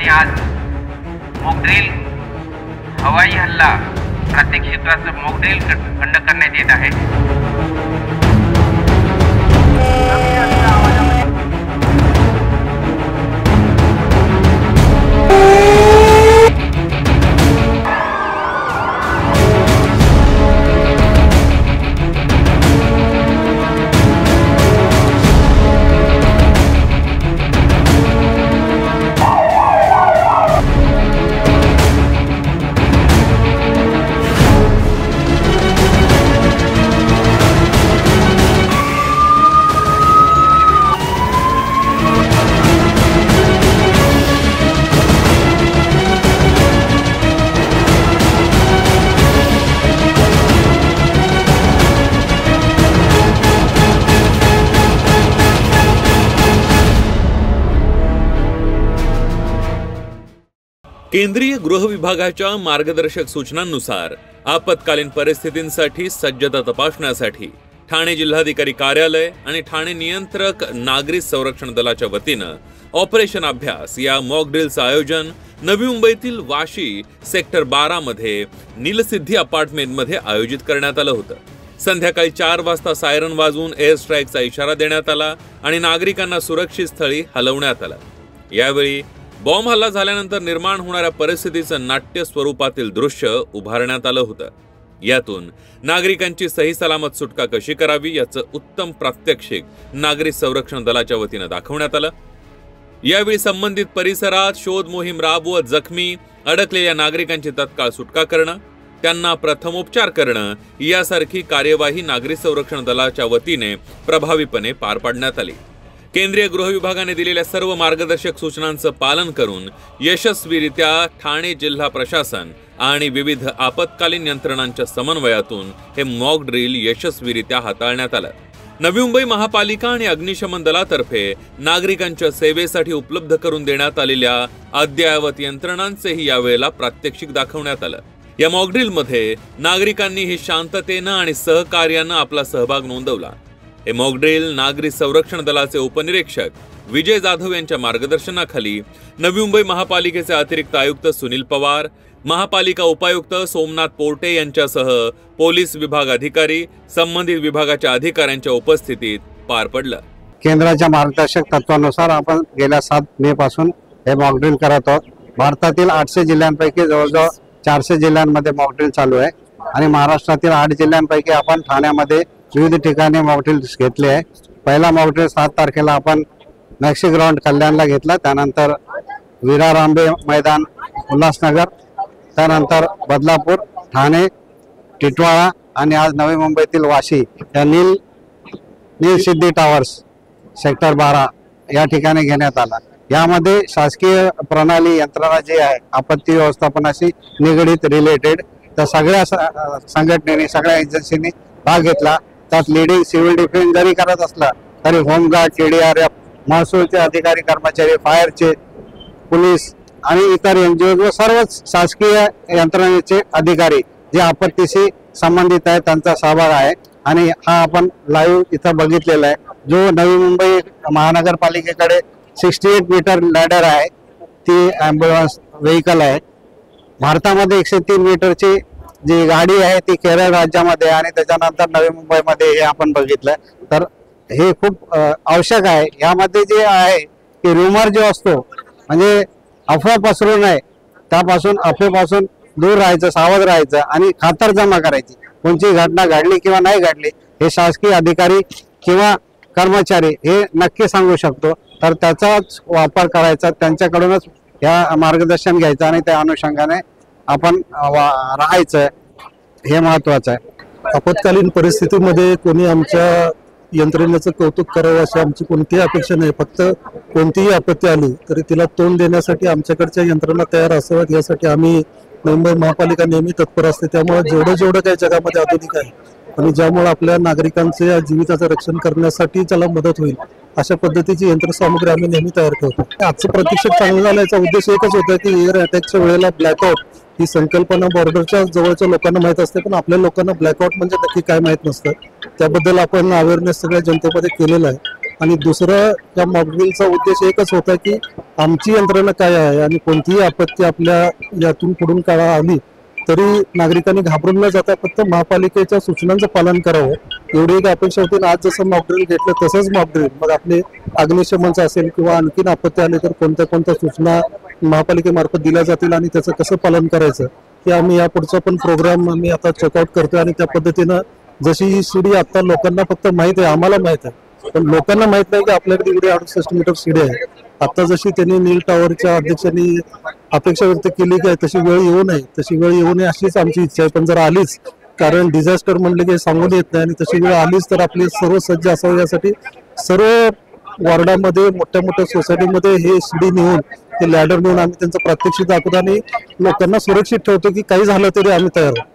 आणि आज मॉकड्रिल हवाई हल्ला प्रत्येक क्षेत्राचं मॉकड्रिल खंड करण्यात येत आहे। केंद्रीय गृह विभागाच्या मार्गदर्शक सूचनांनुसार आपत्कालीन परिस्थितींसाठी सज्जता तपासण्यासाठी ठाणे जिल्हाधिकारी कार्यालय आणि ठाणे नियंत्रक नागरी संरक्षण दलाच्या वतीनं ऑपरेशन अभ्यास या मॉक ड्रिलचं आयोजन नवी मुंबईतील वाशी सेक्टर 12 मध्ये नीलसिद्धी अपार्टमेंटमध्ये आयोजित करण्यात आलं होतं। संध्याकाळी 4 वाजता सायरन वाजवून एअर स्ट्राईकचा इशारा देण्यात आला आणि नागरिकांना सुरक्षित स्थळी हलवण्यात आलं। यावेळी बॉम्ब हल्ला झाल्यानंतर निर्माण होणाऱ्या परिस्थितीचं नाट्य स्वरूपातील दृश्य उभारण्यात आलं होतं। यातून नागरिकांची सही सलामत सुटका कशी करावी याचं उत्तम प्रात्यक्षिक नागरी संरक्षण दलाच्या वतीनं दाखवण्यात आलं। यावेळी संबंधित परिसरात शोध मोहीम राबवत जखमी अडकलेल्या नागरिकांची तत्काळ सुटका करणं, त्यांना प्रथमोपचार करणं यासारखी कार्यवाही नागरी संरक्षण दलाच्या वतीने प्रभावीपणे पार पाडण्यात आली। केंद्रीय गृह विभागाने दिलेल्या सर्व मार्गदर्शक सूचनांचं पालन करून यशस्वीरित्या ठाणे जिल्हा प्रशासन आणि विविध आपत्कालीन यंत्रणांच्या समन्वयातून हे मॉक ड्रिल यशस्वीरित्या हाताळण्यात आलं। नवी मुंबई महापालिका आणि अग्निशमन दलातर्फे नागरिकांच्या सेवेसाठी उपलब्ध करून देण्यात आलेल्या अद्ययावत यंत्रणांचेही यावेळेला प्रात्यक्षिक दाखवण्यात आलं। या मॉक ड्रिलमध्ये नागरिकांनीही शांततेनं आणि सहकार्यानं आपला सहभाग नोंदवला। हे मॉक ड्रिल नागरी संरक्षण दलाचे उपनिरीक्षक विजय जाधव यांच्या मार्गदर्शनाखाली नवी मुंबई महापालिकेचे अतिरिक्त आयुक्त सुनील पवार, महापालिका उपायुक्त सोमनाथ पोर्टे यांच्यासह पोलीस विभाग अधिकारी, संबंधित विभागाच्या अधिकाऱ्यांच्या उपस्थितीत पार पडलं। केंद्राच्या मार्गदर्शक तत्वानुसार आपण गेल्या 7 मे पासून हे मॉक ड्रिल करत आहोत। भारतातील 800 जिल्ह्यांपैकी जवळजवळ 400 जिल्ह्यांमध्ये मॉक ड्रिल चालू आहे आणि महाराष्ट्रातील 8 जिल्ह्यांपैकी आपण ठाण्यामध्ये विविध ठिकाणी मॉक ड्रिल्स घेतले आहे। पहिला मॉक ड्रिल 7 तारखेला आपण मॅक्सी ग्राउंड कल्याणला घेतला, त्यानंतर विरार आंबे मैदान उल्हासनगर, त्यानंतर बदलापूर, ठाणे, टिटवाळा आणि आज नवी मुंबईतील वाशी या नीलसिद्धी टावर्स सेक्टर 12 या ठिकाणी घेण्यात आला। यामध्ये शासकीय प्रणाली यंत्रणा जी आहे आपत्ती व्यवस्थापनाशी निगडीत रिलेटेड त्या सगळ्या संघटनेने सगळ्या एजन्सीनी भाग घेतला। त्यात लीडिंग सिव्हिल डिफेन्स जरी करत असला तरी होमगार्ड, KDRF, महसूलचे अधिकारी कर्मचारी, फायरचे, पोलीस आणि इतर NGO व सर्वच शासकीय यंत्रणेचे अधिकारी जे आपत्तीशी संबंधित आहे त्यांचा सहभाग आहे। आणि हा आपण लाईव्ह इथं बघितलेला आहे। जो नवी मुंबई महानगरपालिकेकडे 68 मीटर लॅडर आहे, ती ॲम्ब्युलन्स व्हेकल आहे। भारतामध्ये 103 मीटरची जी गाडी आहे ती केरळ राज्यामध्ये आणि त्याच्यानंतर नवी मुंबईमध्ये हे आपण बघितलं। तर हे खूप आवश्यक आहे। यामध्ये जे आहे की रूमर जो असतो म्हणजे अफवा पसरू नये, त्यापासून अफवेपासून दूर राहायचं, सावध राहायचं आणि खातरजमा करायची। कोणती घटना घडली किंवा नाही घडली हे शासकीय अधिकारी किंवा कर्मचारी हे नक्की सांगू शकतो। तर त्याचाच वापर करायचा, त्यांच्याकडूनच या मार्गदर्शन घ्यायचं आणि त्या अनुषंगाने आपण राहायचं, हे महत्त्वाचं आहे। आपत्कालीन परिस्थितीमध्ये कोणी आमच्या यंत्रणेचं कौतुक करावं अशी आमची कोणतीही अपेक्षा नाही। फक्त कोणतीही आपत्ती आली तरी तिला तोंड देण्यासाठी आमच्याकडच्या यंत्रणा तयार असाव्यात यासाठी आम्ही मुंबई महापालिका नेहमी तत्पर असते। त्यामुळे जेवढं काही जगामध्ये आधुनिक आहे आणि ज्यामुळे आपल्या नागरिकांचे जीविताचं रक्षण करण्यासाठी त्याला मदत होईल अशा पद्धतीची यंत्रसामुग्री आम्ही नेहमी तयार ठेवतो। आजचं प्रत्यक्षात चांगलं झाल्याचा उद्देश एकच होता की एअर अटॅकच्या वेळेला ब्लॅकआउट ही संकल्पना बॉर्डरच्या जवळच्या लोकांना माहित असते, पण आपल्या लोकांना ब्लॅकआउट म्हणजे नक्की काय माहित नसतं। त्याबद्दल आपण अवेअरनेस सगळ्या जनतेमध्ये केलेला आहे। आणि दुसरं या मॉक ड्रिलचा उद्देश एकच होता की आमची यंत्रणा काय आहे आणि कोणतीही आपत्ती आपल्या यातून पुढून काळा आली तरी नागरिकांनी घाबरून न जाता फक्त महापालिकेच्या सूचनांचं पालन करावं एवढी एक अपेक्षा होती. आणि आज जसं मॉकड्रिल घेतलं तसंच मॉकड्रिल मग आपले अग्निशमनचं असेल किंवा आणखीन आपत्ती आली तर कोणत्या कोणत्या सूचना महापालिकेमार्फत दिल्या जातील आणि त्याचं कसं पालन करायचं हे आम्ही यापुढचा पण प्रोग्राम आम्ही आता चेकआउट करतोय. आणि त्या पद्धतीनं जशी ही शिडी आता लोकांना फक्त माहित आहे, आम्हाला माहित आहे, पण लोकांना माहित नाही की आपल्याकडे एवढी 68 मीटर शिडी आहे. आता जशी त्यांनी नील टॉवरच्या अध्यक्षांनी अपेक्षा व्यक्त केली की तशी वेळ येऊ नये, तशी वेळ येऊ नये अशीच आमची इच्छा आहे. पण जर आलीच, कारण डिझास्टर म्हणले की सांगून येत नाही, आणि तशी वेळ आलीच तर आपले सर्व सज्ज असावं यासाठी सर्व वॉर्डामध्ये मोठ्या मोठ्या सोसायटीमध्ये हे शिडी नेऊन हे लॅडर नेऊन आम्ही त्यांचं प्रात्यक्षिक दाखवतो आणि लोकांना सुरक्षित ठेवतो की काही झालं तरी आम्ही तयार आहोत.